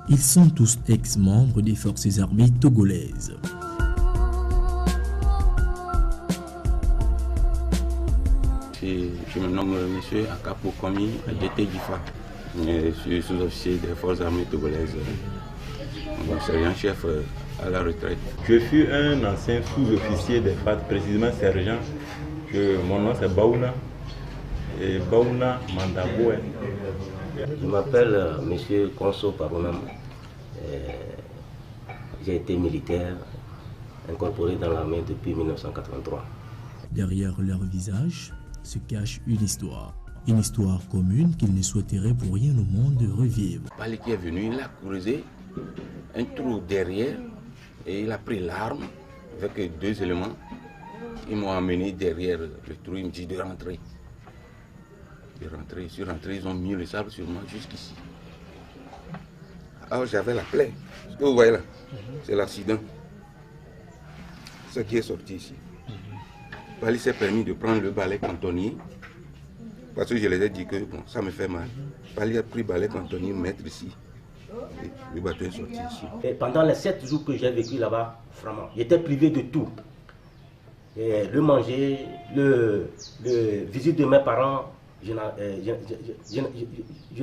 Ils sont tous ex-membres des forces armées togolaises. Je me nomme M. Akapo Komi Adjete Gifa. Je suis sous-officier des forces armées togolaises, sergent-chef à la retraite. Je suis un ancien sous-officier des FAT, précisément sergent. Mon nom c'est Baouna et Baouna Mandaboué. Je m'appelle M. Konso Paronam. J'ai été militaire, incorporé dans l'armée depuis 1983. Derrière leur visage se cache une histoire commune qu'ils ne souhaiteraient pour rien au monde revivre. Pali qui est venu, il a creusé un trou derrière et il a pris l'arme avec 2 éléments. Ils m'ont amené derrière le trou, il me dit de rentrer. Je suis rentré, ils ont mis le sable sur moi jusqu'ici. Alors j'avais la plaie. Ce que vous voyez là, c'est l'accident. Ce qui est sorti ici. Pali s'est permis de prendre le balai cantonnier. Parce que je les ai dit que bon, ça me fait mal. Pali a pris le balai cantonnier, mettre ici. Et le bateau est sorti ici. Et pendant les 7 jours que j'ai vécu là-bas, vraiment, j'étais privé de tout. Et le manger, le visite de mes parents, je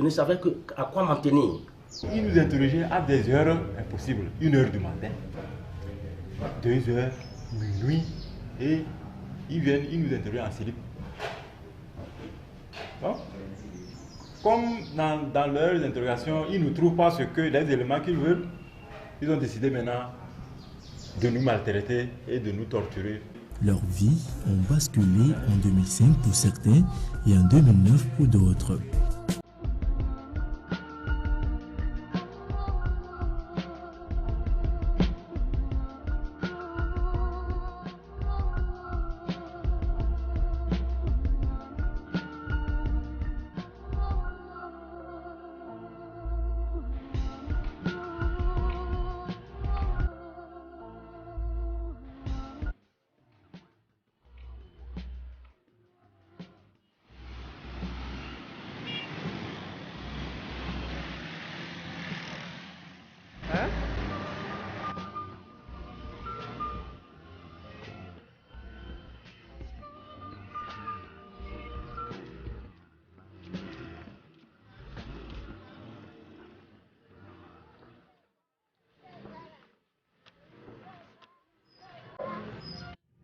ne savais à quoi m'en tenir. Ils nous interrogeaient à des heures impossibles, 1h du matin, 2h, minuit, et ils viennent, ils nous interrogent en slip. Bon. Comme dans leurs interrogations, ils ne trouvent pas les éléments qu'ils veulent, ils ont décidé maintenant de nous maltraiter et de nous torturer. Leurs vies ont basculé en 2005 pour certains et en 2009 pour d'autres.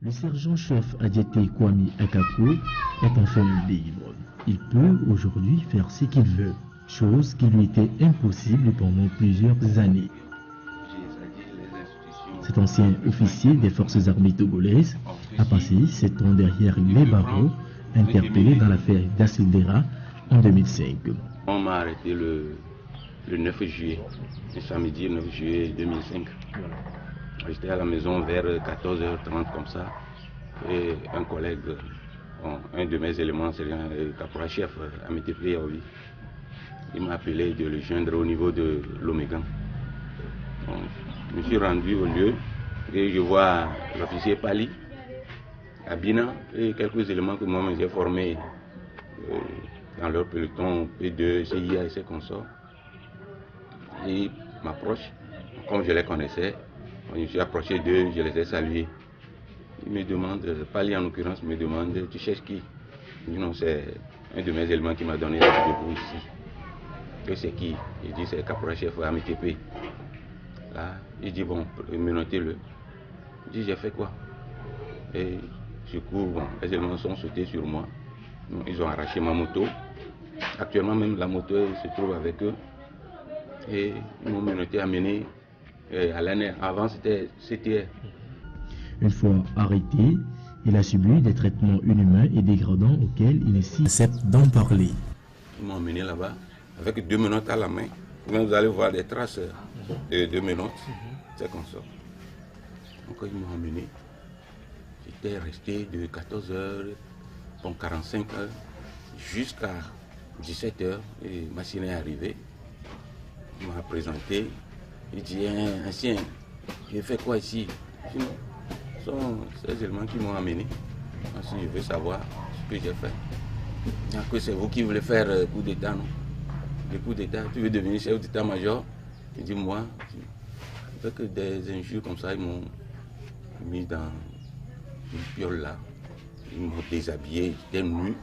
Le sergent-chef Adjete Kwame Akapo est enfin libre. Il peut aujourd'hui faire ce qu'il veut, chose qui lui était impossible pendant plusieurs années. Cet ancien officier des forces armées togolaises a passé 7 ans derrière les barreaux, interpellé dans l'affaire d'Asildera en 2005. On m'a arrêté le 9 juillet, le samedi 9 juillet 2005. J'étais à la maison vers 14h30 comme ça, et un collègue, un de mes éléments, c'est le caporal-chef Amétepe Yaoui, il m'a appelé de le joindre au niveau de l'Omégan. Je me suis rendu au lieu et je vois l'officier Pali, Abina et quelques éléments que moi j'ai formés dans leur peloton P2, CIA et ses consorts. Ils m'approchent, comme je les connaissais. Je me suis approché d'eux, je les ai salués. Ils me demandent, Pali en l'occurrence me demande, tu cherches qui? Je dis non, c'est un de mes éléments qui m'a donné rendez-vous ici. Et c'est qui? Il dit c'est le caporal-chef Amétepe. Là, il dit bon, menotez-le. Je dis j'ai fait quoi? Et du coup, bon, les éléments sont sautés sur moi. Ils ont arraché ma moto. Actuellement même la moto se trouve avec eux. Et ils m'ont menotté, amené à l'année. Avant c'était CTR. Une fois arrêté, il a subi des traitements inhumains et dégradants auxquels il accepte d'en parler. Ils m'ont emmené là-bas avec 2 menottes à la main. Vous allez voir des traces de 2 menottes. C'est comme ça. Donc ils m'ont emmené. J'étais resté de 14h45 jusqu'à 17h. Et Massine est arrivé. Il m'a présenté. Il dit ancien, j'ai fait quoi ici? Sinon, ce sont ces éléments qui m'ont amené. Si je veux savoir ce que j'ai fait. Que c'est vous qui voulez faire coup d'État, non? Le coup d'État, tu veux devenir chef d'état-major Il dit, moi, avec des injures comme ça, ils m'ont mis dans une piole là. Ils m'ont déshabillé, j'étais nu.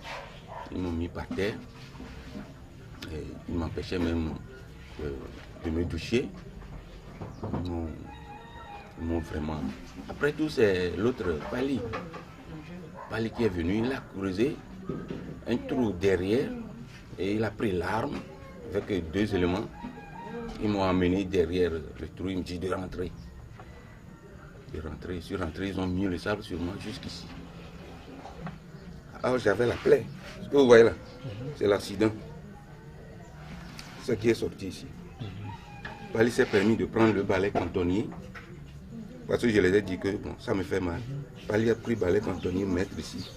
Ils m'ont mis par terre. Et ils m'empêchaient même de me doucher. Ils m'ont vraiment... Après tout, c'est l'autre Pali. Pali qui est venu, il a creusé un trou derrière et il a pris l'arme avec 2 éléments. Ils m'ont emmené derrière le trou, il me dit de rentrer. Je suis rentré, ils ont mis le sable sur moi jusqu'ici. Alors j'avais la plaie. Ce que vous voyez là, c'est l'accident. Ce qui est sorti ici. Pali s'est permis de prendre le balai cantonnier. Parce que je les ai dit que bon, ça me fait mal. Pali a pris le balai cantonnier, mettre ici.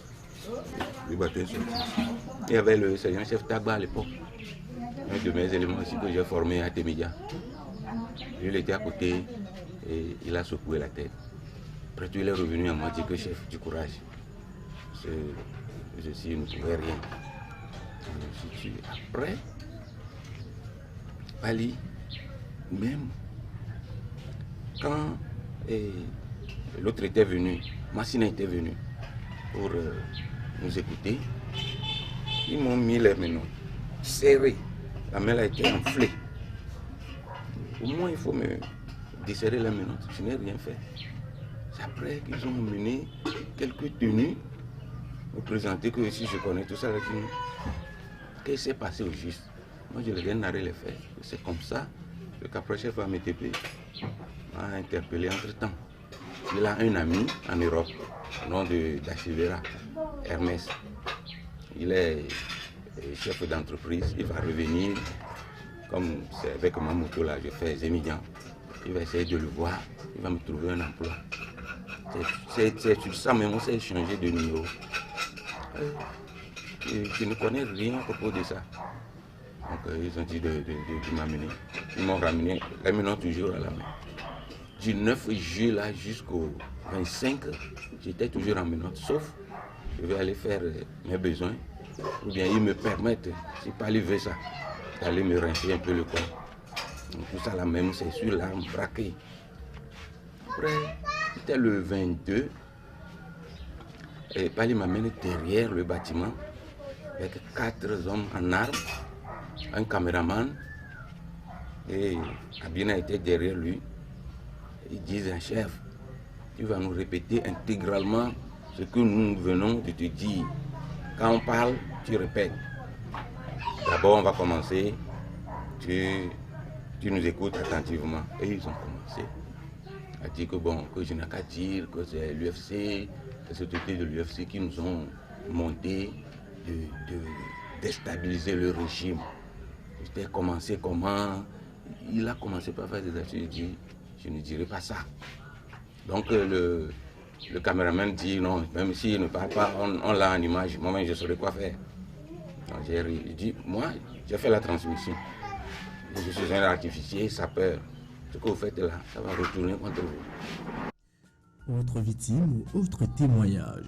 Le bateau est sorti ici. Il y avait le sergent-chef Tagba à l'époque. Un de mes éléments aussi que j'ai formé à Témédia. Il était à côté et il a secoué la tête. Après tout, il est revenu à moi dire que chef, du courage. Je ne pouvais rien. Je me suis tué. Après, Pali, même quand l'autre était venu, Massina était venu pour nous écouter, ils m'ont mis les menottes serrées. La main a été enflée. Au moins, il faut me desserrer la menotte. Je n'ai rien fait. C'est après qu'ils ont mené quelques tenues, me présenter que si je connais tout ça, qu'est-ce qui s'est passé au juste? Moi, je les ai narré les faits. C'est comme ça que le caporal-chef AMTP m'a interpellé entre-temps. Il a un ami en Europe, au nom d'Achivera, Hermès. Il est chef d'entreprise, il va revenir, comme c'est avec ma moto là, je fais Zémidian. Il va essayer de le voir, il va me trouver un emploi. C'est sur ça même, on s'est échangé de numéro. Je ne connais rien à propos de ça. Donc ils ont dit de m'amener. Ils m'ont ramené, les menottes toujours à la main. Du 9 juillet là jusqu'au 25, j'étais toujours en menottes, sauf je vais aller faire mes besoins. Ou bien ils me permettent, si Pali veut ça, d'aller me rincer un peu le corps. Donc tout ça là même, c'est sur l'arme braquée. Après, c'était le 22, et Pali m'amène derrière le bâtiment avec 4 hommes en armes, un caméraman, et Abina était derrière lui. Ils disent, chef, tu vas nous répéter intégralement ce que nous venons de te dire. Quand on parle, tu répètes. D'abord, on va commencer, tu nous écoutes attentivement. Et ils ont commencé à dire que bon, que je n'ai qu'à dire que c'est l'UFC, les autorités de l'UFC qui nous ont monté de déstabiliser le régime. J'étais commencé comment? Il a commencé par faire des actions, il dit, je ne dirai pas ça. Donc le caméraman dit non, même s'il ne parle pas, on l'a en image, moi-même je saurais quoi faire. J'ai dit, moi j'ai fait la transmission. Je suis un artificier, sapeur. Ce que vous faites là, ça va retourner contre vous. Autre victime ou autre témoignage.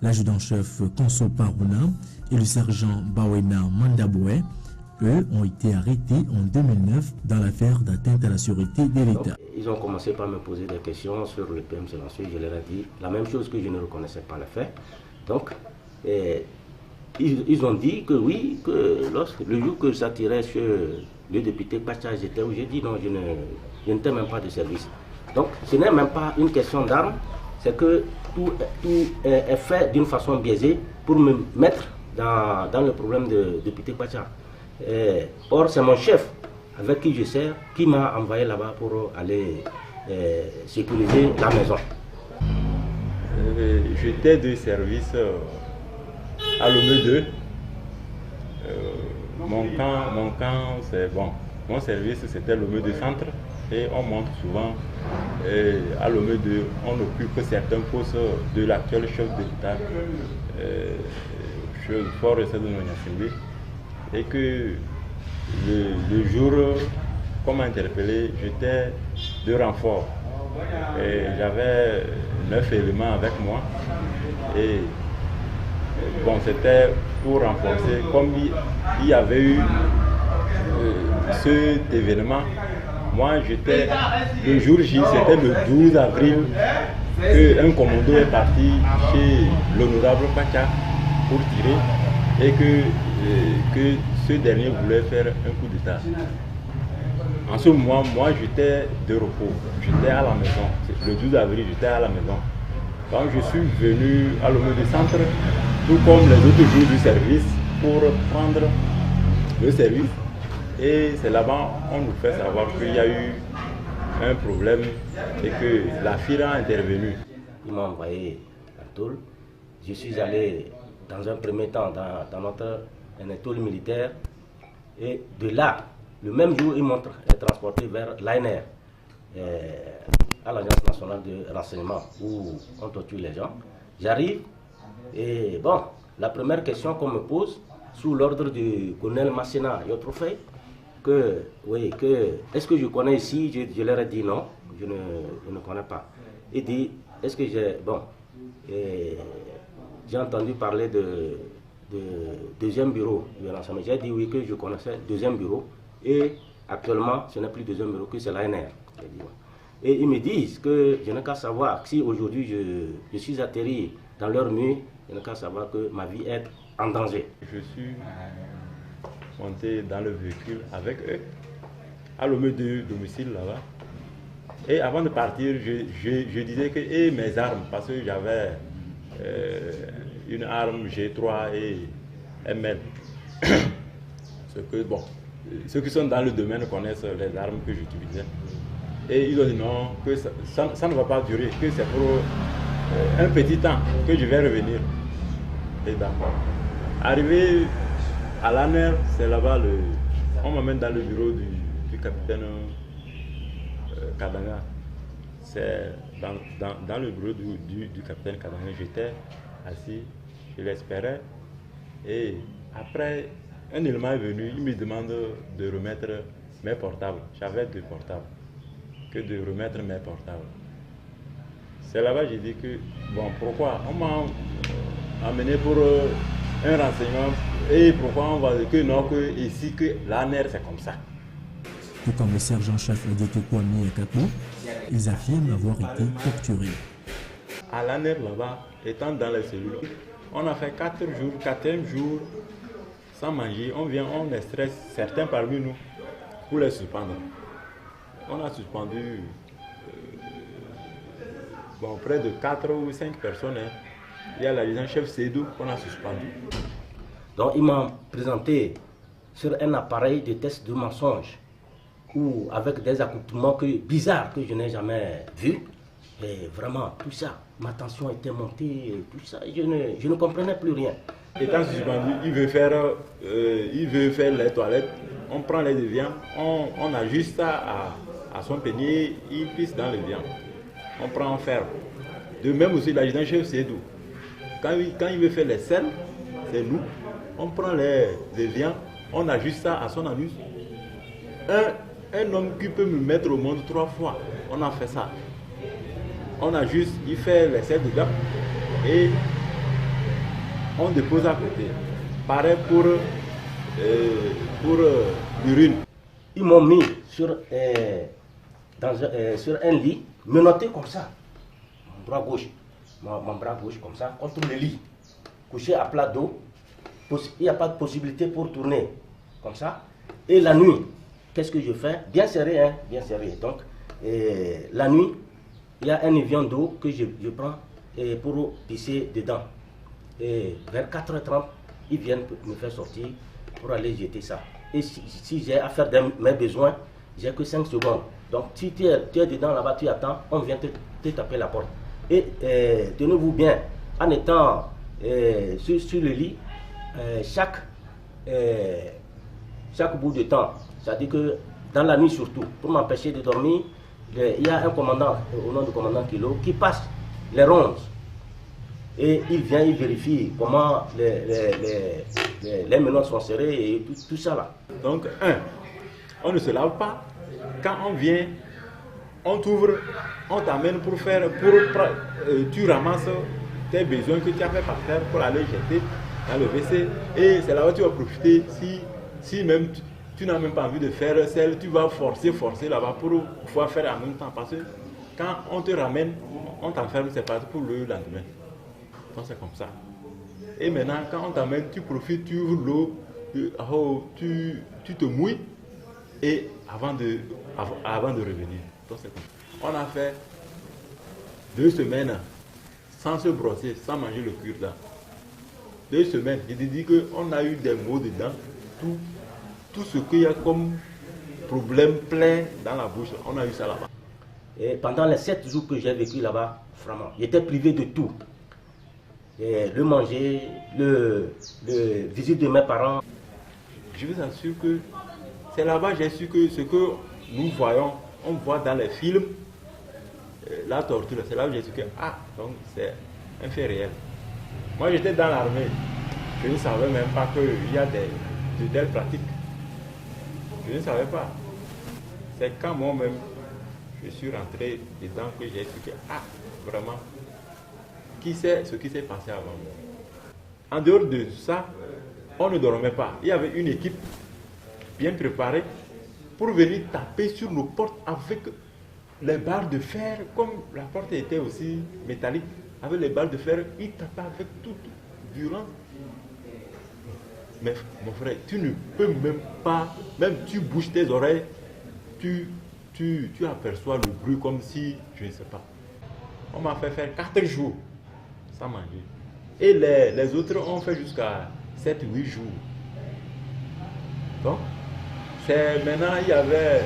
L'adjudant-chef Konso Paruna et le sergent Bawena Mandaboué, eux, ont été arrêtés en 2009 dans l'affaire d'atteinte à la sûreté de l'État. Ils ont commencé par me poser des questions sur le PM silencieux. Je leur ai dit la même chose, que je ne reconnaissais pas le fait. Donc, ils ont dit que oui, que le jour que ça tirait sur le député Pacha, j'étais où j'ai dit non, je n'étais même pas de service. Donc, ce n'est même pas une question d'armes, c'est que tout est fait d'une façon biaisée pour me mettre dans le problème de député Pacha. Or, c'est mon chef avec qui je sers qui m'a envoyé là-bas pour aller sécuriser la maison. J'étais de service à Lomé 2. Mon camp, c'est bon. Mon service, c'était Lomé 2 centre. Et on monte souvent à Lomé 2, on occupe certains postes de l'actuel chef d'État, fort de Nonyassimbe. Et que le jour qu'on m'a interpellé, j'étais de renfort. J'avais 9 éléments avec moi. Et bon, c'était pour renforcer. Comme il y avait eu cet événement, moi j'étais, le jour J, c'était le 12 avril, qu'un commando est parti chez l'honorable Pacha pour tirer et que ce dernier voulait faire un coup d'État. En ce moment, moi j'étais de repos, j'étais à la maison. Le 12 avril, j'étais à la maison. Quand je suis venu à l'Omode Centre, tout comme les autres jours du service, pour prendre le service. Et c'est là-bas on nous fait savoir qu'il y a eu un problème et que la FIRA a intervenu. Ils m'ont envoyé en tôle. Je suis allé dans un premier temps dans notre tôle militaire. Et de là, le même jour, ils m'ont transporté vers l'ANR, à l'Agence nationale de renseignement, où on torture les gens. J'arrive et bon, la première question qu'on me pose, sous l'ordre du colonel Massena Yotrofei, est-ce que je connais ici? Je leur ai dit non, je ne connais pas. Il dit, est-ce que j'ai entendu parler de deuxième bureau du renseignement. J'ai dit oui que je connaissais le deuxième bureau et actuellement ce n'est plus le deuxième bureau que c'est l'ANR. Et ils me disent que je n'ai qu'à savoir si aujourd'hui je suis atterri dans leur nuit, je n'ai qu'à savoir que ma vie est en danger. Je suis monté dans le véhicule avec eux, à l'Omode de domicile là-bas. Et avant de partir, je disais que mes armes, parce que j'avais une arme G3 et ML. Ceux qui sont dans le domaine connaissent les armes que j'utilisais. Et ils ont dit non, que ça ne va pas durer, que c'est pour un petit temps que je vais revenir. Et d'accord. Arrivé à l'ANR, c'est là-bas, on m'amène dans le bureau du capitaine Kadanga. C'est dans le bureau du capitaine Kadanga. J'étais assis, je l'espérais. Et après, un élément est venu, il me demande de remettre mes portables. J'avais 2 portables. Que de remettre mes portables. C'est là-bas que j'ai dit que, bon, pourquoi? On m'a amené pour un renseignement et pourquoi on va dire que non, que ici, que l'ANR c'est comme ça. Tout comme le sergent-chef Adieto Kwame et Kapo, ils affirment avoir été torturés. À l'ANR là-bas, étant dans les cellules, on a fait 4 jours, 4e jour sans manger. On vient, on les stresse, certains parmi nous, pour les suspendre. On a suspendu près de 4 ou 5 personnes. Il y a l'adjudant-chef Sédou qu'on a suspendu. Donc ils m'ont présenté sur un appareil de test de mensonge ou avec des accoutrements bizarres que je n'ai jamais vus. Et vraiment, tout ça, ma tension était montée, tout ça, je ne comprenais plus rien. Étant suspendu, il veut faire les toilettes, on prend les déviants, on ajuste ça à son panier, il pisse dans les viandes. On prend en fer. De même aussi l'adjudant-chef Sédou. Quand il veut faire les selles, c'est nous. On prend les viandes, on ajuste ça à son anus. Un homme qui peut me mettre au monde 3 fois, on a fait ça. On ajuste, il fait les selles de gap et on dépose à côté. Pareil pour l'urine. Ils m'ont mis sur un lit, menotté comme ça, mon bras gauche, mon bras gauche comme ça, contre le lit, couché à plat dos. Il n'y a pas de possibilité pour tourner comme ça. Et la nuit, qu'est-ce que je fais? Bien serré, hein, bien serré. Donc, la nuit, il y a un évian d'eau que je prends pour pisser dedans. Et vers 4h30, ils viennent me faire sortir pour aller jeter ça. Et si j'ai à faire mes besoins, j'ai que 5 secondes. Donc si tu es dedans là-bas, tu attends, on vient te taper la porte. Et tenez-vous bien, en étant sur le lit, chaque bout de temps, c'est-à-dire que dans la nuit surtout, pour m'empêcher de dormir, il y a un commandant, au nom du commandant Kilo, qui passe les rondes. Et il vient, il vérifie comment les menottes sont serrées et tout ça là. Donc, on ne se lave pas. Quand on vient, on t'ouvre, on t'amène tu ramasses tes besoins que tu as fait par terre pour aller jeter dans le WC. Et c'est là où tu vas profiter si même tu n'as même pas envie de faire celle, tu vas forcer là-bas pour pouvoir faire en même temps. Parce que quand on te ramène, on t'enferme, c'est pas pour le lendemain. Donc c'est comme ça. Et maintenant, quand on t'amène, tu profites, tu ouvres l'eau, tu te mouilles, et avant de revenir. Donc c'est comme ça. On a fait 2 semaines sans se brosser, sans manger le cure-dent. 2 semaines, je te dis qu'on a eu des maux dedans, tout ce qu'il y a comme problème plein dans la bouche, on a eu ça là-bas. Et pendant les 7 jours que j'ai vécu là-bas, vraiment, j'étais privé de tout. Et le manger, le visite de mes parents. Je vous assure que c'est là-bas j'ai su que ce que nous voyons, on voit dans les films, la torture, c'est là où j'ai su que, donc c'est un fait réel. Moi j'étais dans l'armée, je ne savais même pas qu'il y a de telles pratiques. Je ne savais pas. C'est quand moi-même je suis rentré dedans que j'ai su que, vraiment, qui sait ce qui s'est passé avant moi. En dehors de ça, on ne dormait pas. Il y avait une équipe bien préparée pour venir taper sur nos portes avec les barres de fer, comme la porte était aussi métallique, avec les barres de fer, ils tapaient avec toute violence. Mais mon frère, tu ne peux même pas, même tu bouges tes oreilles, tu aperçois le bruit comme si, je ne sais pas. On m'a fait faire 4 jours sans manger. Et les autres ont fait jusqu'à 7-8 jours. Donc, maintenant, il y avait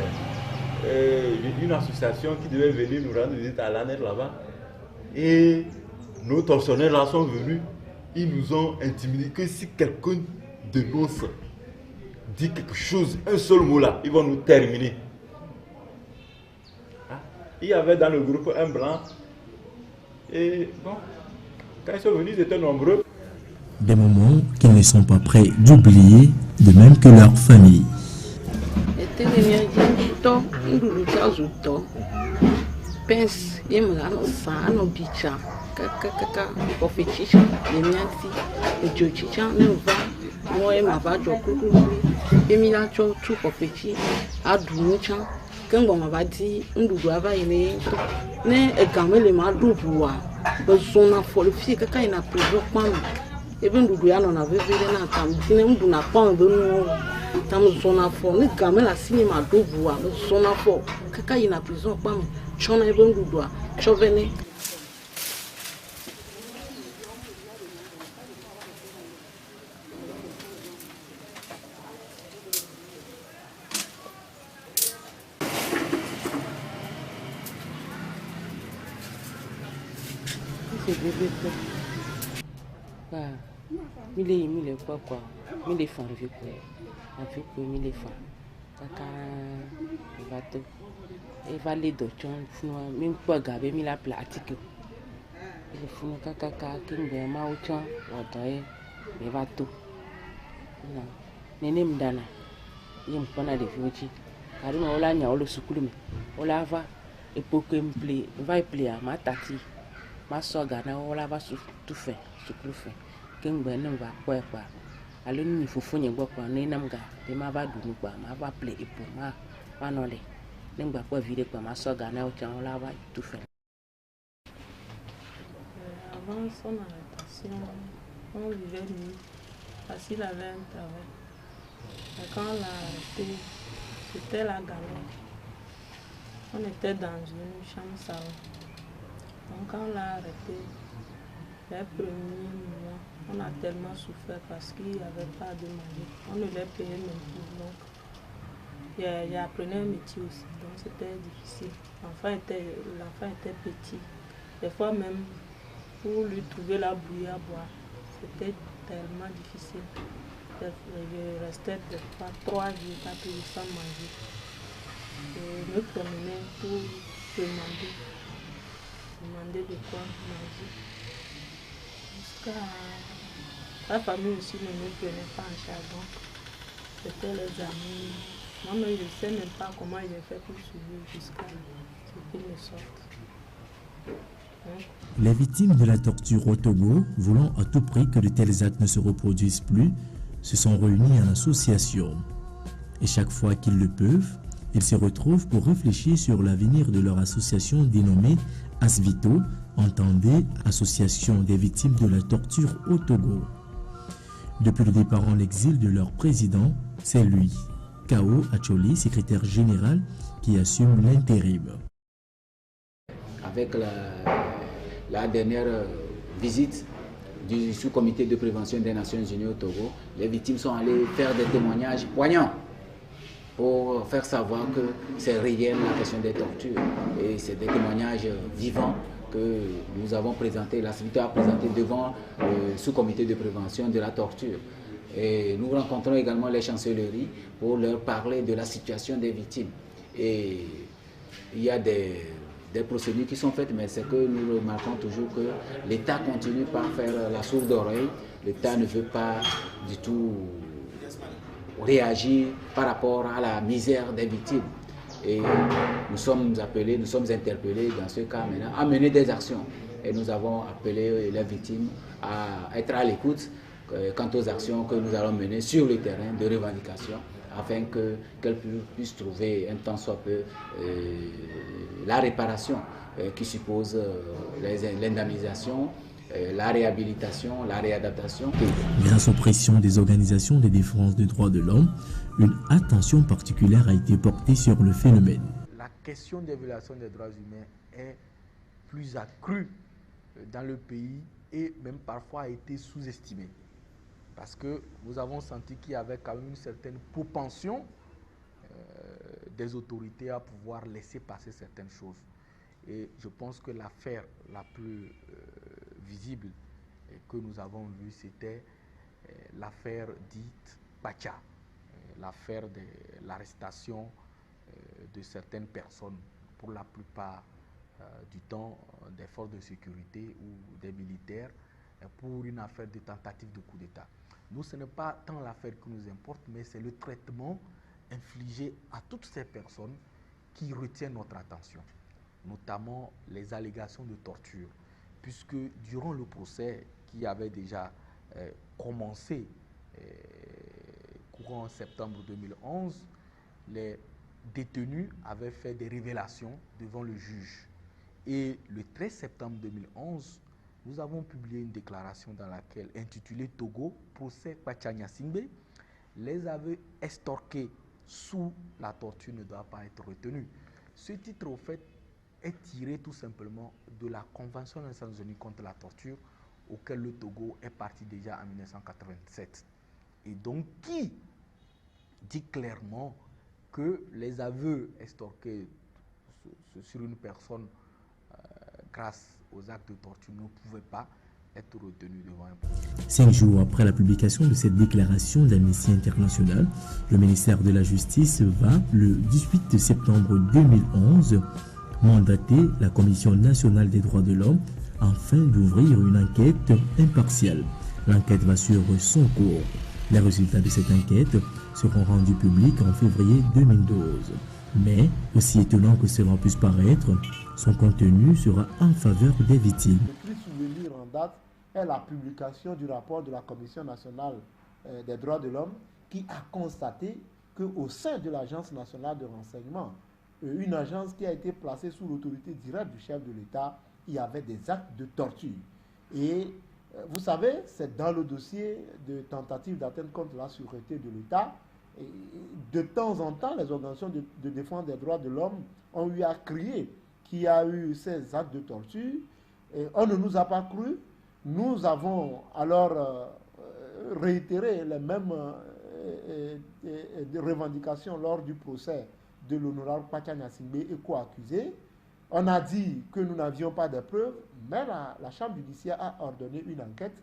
une association qui devait venir nous rendre visite à l'ANER là-bas. Et nos tortionnaires là sont venus. Ils nous ont intimidés que si quelqu'un dénonce, dit quelque chose, un seul mot là, ils vont nous terminer. Il y avait dans le groupe un blanc. Et bon, quand ils sont venus, ils étaient nombreux. Des moments qu'ils ne sont pas prêts d'oublier, de même que leur famille. Even do ya na vevere na tam dine mbu na pon be no tam zona fo ni game la sinye ma do bua zona fo kaka yi na prison pa mo chona even do a chovene. C'est bébé. Mille quoi, mille francs avec quoi, mille francs. Kaka, il va tout. Il va les d'autres, même pas gaber, mille la pratique. Il faut kaka, qui me ma au champ, il va tout. Non, n'est m'dana. Il me prend des vieux. Car on l'a n'y a le soucoulme. On la va, et pour que me plaît, va y plaire, ma tati. Ma soeur Gana, on la va tout faire, tout fait. King Benham va quoi. Alors nous faut fournir quoi, n'enamga, de ma va du quoi, ma va plaire et pour ma panole. N'enga pas vider quoi, ma soeur Gana, on la va tout faire. Avant son arrestation, on vivait nuit, facile avait un travail. Et quand on l'a arrêté, c'était la galère. On était dans une chambre salon. Donc quand on l'a arrêté, les premiers mois, on a tellement souffert parce qu'il n'y avait pas de manger. On ne les payait même plus. Donc, il apprenait un métier aussi, donc c'était difficile. L'enfant était petit. Des fois même, pour lui trouver la bouillie à boire, c'était tellement difficile. Je restais des fois 3 jours, 4 jours sans manger. Je me promenais pour demander de quoi manger. Jusqu'à la famille aussi ne me prenait pas en charge, donc c'était les amis. Moi-même, je ne sais même pas comment j'ai fait pour survivre jusqu'à ce qu'ils me sortent. Les victimes de la torture au Togo, voulant à tout prix que de tels actes ne se reproduisent plus, se sont réunis en association. Et chaque fois qu'ils le peuvent, ils se retrouvent pour réfléchir sur l'avenir de leur association dénommée Asvito, entendez Association des victimes de la torture au Togo. Depuis le départ en exil de leur président, c'est lui, Kao Acholi, secrétaire général, qui assume l'intérim. Avec la dernière visite du sous-comité de prévention des Nations Unies au Togo, les victimes sont allées faire des témoignages poignants pour faire savoir que c'est réel la question des tortures. Et c'est des témoignages vivants que nous avons présentés, la CIVITO a présenté devant le sous-comité de prévention de la torture. Et nous rencontrons également les chancelleries pour leur parler de la situation des victimes. Et il y a des procédures qui sont faites, mais c'est que nous remarquons toujours que l'État continue par faire la sourde oreille. L'État ne veut pas du tout réagir par rapport à la misère des victimes. Et nous sommes appelés, nous sommes interpellés dans ce cas maintenant à mener des actions. Et nous avons appelé les victimes à être à l'écoute quant aux actions que nous allons mener sur le terrain de revendication afin qu'elles puissent trouver un tant soit peu la réparation qui suppose l'indemnisation, la réhabilitation, la réadaptation. Grâce aux pressions des organisations de défense des droits de l'homme, une attention particulière a été portée sur le phénomène. La question des violations des droits humains est plus accrue dans le pays et même parfois a été sous-estimée. Parce que nous avons senti qu'il y avait quand même une certaine propension des autorités à pouvoir laisser passer certaines choses. Et je pense que l'affaire la plus visible que nous avons vue, c'était l'affaire dite Pacha, l'affaire de l'arrestation de certaines personnes, pour la plupart du temps des forces de sécurité ou des militaires, pour une affaire de tentative de coup d'État. Nous, ce n'est pas tant l'affaire qui nous importe, mais c'est le traitement infligé à toutes ces personnes qui retiennent notre attention, notamment les allégations de torture, puisque durant le procès qui avait déjà commencé courant septembre 2011, les détenus avaient fait des révélations devant le juge. Et le 13 septembre 2011, nous avons publié une déclaration dans laquelle, intitulée Togo, procès Pachanya Singbe, les aveux estorqués sous la torture ne doivent pas être retenus. Ce titre, au fait, est tiré tout simplement de la Convention des Nations Unies contre la torture, auquel le Togo est parti déjà en 1987. Et donc, qui dit clairement que les aveux estorqués sur une personne grâce aux actes de torture ne pouvaient pas être retenus devant un procès. 5 jours après la publication de cette déclaration d'Amnesty International, le ministère de la Justice va, le 18 septembre 2011, mandater la Commission nationale des droits de l'homme afin d'ouvrir une enquête impartiale. L'enquête va suivre son cours. Les résultats de cette enquête seront rendus publics en février 2012. Mais, aussi étonnant que cela puisse paraître, son contenu sera en faveur des victimes. Le plus souvenir en date est la publication du rapport de la Commission nationale des droits de l'homme qui a constaté qu'au sein de l'Agence nationale de renseignement, une agence qui a été placée sous l'autorité directe du chef de l'État, il y avait des actes de torture. Et vous savez, c'est dans le dossier de tentative d'atteinte contre la sûreté de l'État. De temps en temps, les organisations de défense des droits de l'homme ont eu à crier qu'il y a eu ces actes de torture. Et on ne nous a pas cru. Nous avons alors réitéré les mêmes revendications lors du procès de l'honorable Pachanya Singbe et co-accusé. On a dit que nous n'avions pas de preuves, mais la Chambre judiciaire a ordonné une enquête.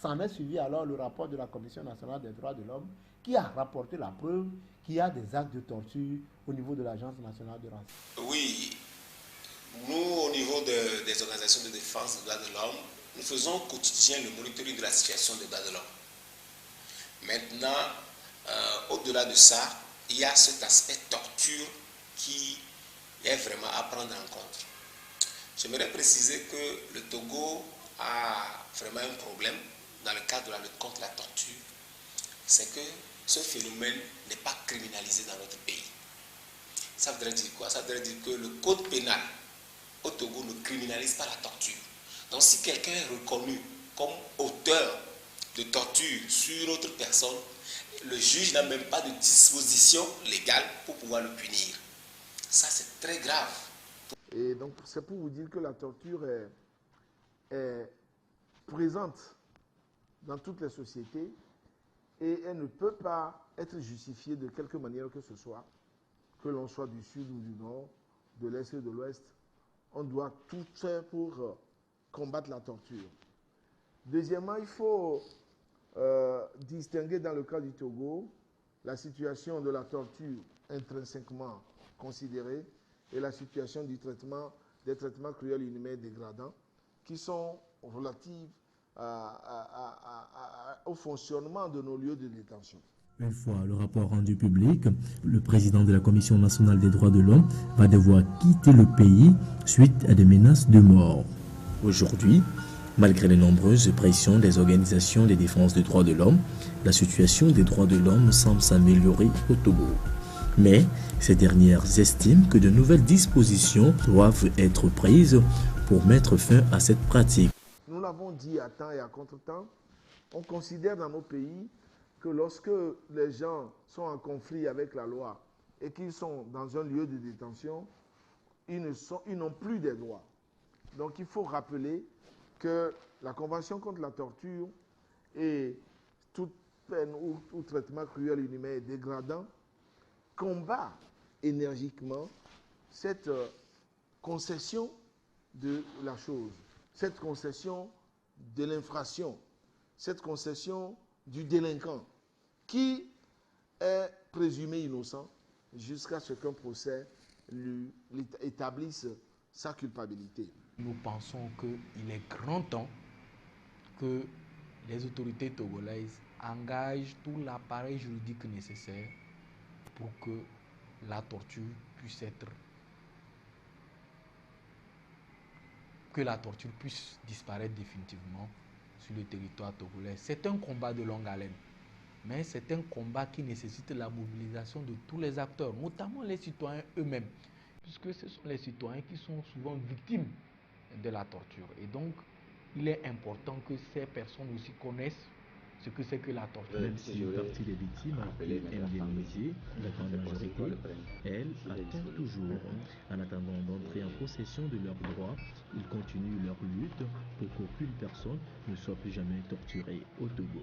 S'en est suivi alors le rapport de la Commission nationale des droits de l'homme qui a rapporté la preuve qu'il y a des actes de torture au niveau de l'Agence nationale de renseignement. Oui, nous, au niveau des organisations de défense des droits de l'homme, nous faisons au quotidien le monitoring de la situation des droits de l'homme. Maintenant, au-delà de ça, il y a cet aspect torture qui est vraiment à prendre en compte. J'aimerais préciser que le Togo a vraiment un problème dans le cadre de la lutte contre la torture. C'est que ce phénomène n'est pas criminalisé dans notre pays. Ça voudrait dire quoi? Ça voudrait dire que le code pénal au Togo ne criminalise pas la torture. Donc si quelqu'un est reconnu comme auteur de torture sur une autre personne, le juge n'a même pas de disposition légale pour pouvoir le punir. Ça, c'est très grave. Et donc, c'est pour vous dire que la torture est présente dans toutes les sociétés et elle ne peut pas être justifiée de quelque manière que ce soit, que l'on soit du sud ou du nord, de l'est et de l'ouest. On doit tout faire pour combattre la torture. Deuxièmement, il faut distinguer dans le cas du Togo la situation de la torture intrinsèquement considérée et la situation des traitements cruels, inhumains et dégradants qui sont relatives au fonctionnement de nos lieux de détention. Une fois le rapport rendu public, le président de la Commission nationale des droits de l'homme va devoir quitter le pays suite à des menaces de mort. Aujourd'hui, malgré les nombreuses pressions des organisations de défense des droits de l'homme, la situation des droits de l'homme semble s'améliorer au Togo. Mais ces dernières estiment que de nouvelles dispositions doivent être prises pour mettre fin à cette pratique. Nous l'avons dit à temps et à contre-temps, on considère dans nos pays que lorsque les gens sont en conflit avec la loi et qu'ils sont dans un lieu de détention, ils n'ont plus des droits. Donc il faut rappeler que la Convention contre la torture et toute peine ou traitement cruel, inhumain et dégradant combat énergiquement cette concession de la chose, cette concession de l'infraction, cette concession du délinquant qui est présumé innocent jusqu'à ce qu'un procès lui établisse sa culpabilité. Nous pensons qu'il est grand temps que les autorités togolaises engagent tout l'appareil juridique nécessaire pour que la torture puisse disparaître définitivement sur le territoire togolais. C'est un combat de longue haleine, mais c'est un combat qui nécessite la mobilisation de tous les acteurs, notamment les citoyens eux-mêmes, puisque ce sont les citoyens qui sont souvent victimes de la torture. Et donc, il est important que ces personnes aussi connaissent ce que c'est que la torture. Même si une partie des victimes a été indemnisée, la grande majorité, elle, attend toujours. En attendant d'entrer en possession de leurs droits, ils continuent leur lutte pour qu'aucune personne ne soit plus jamais torturée au Togo.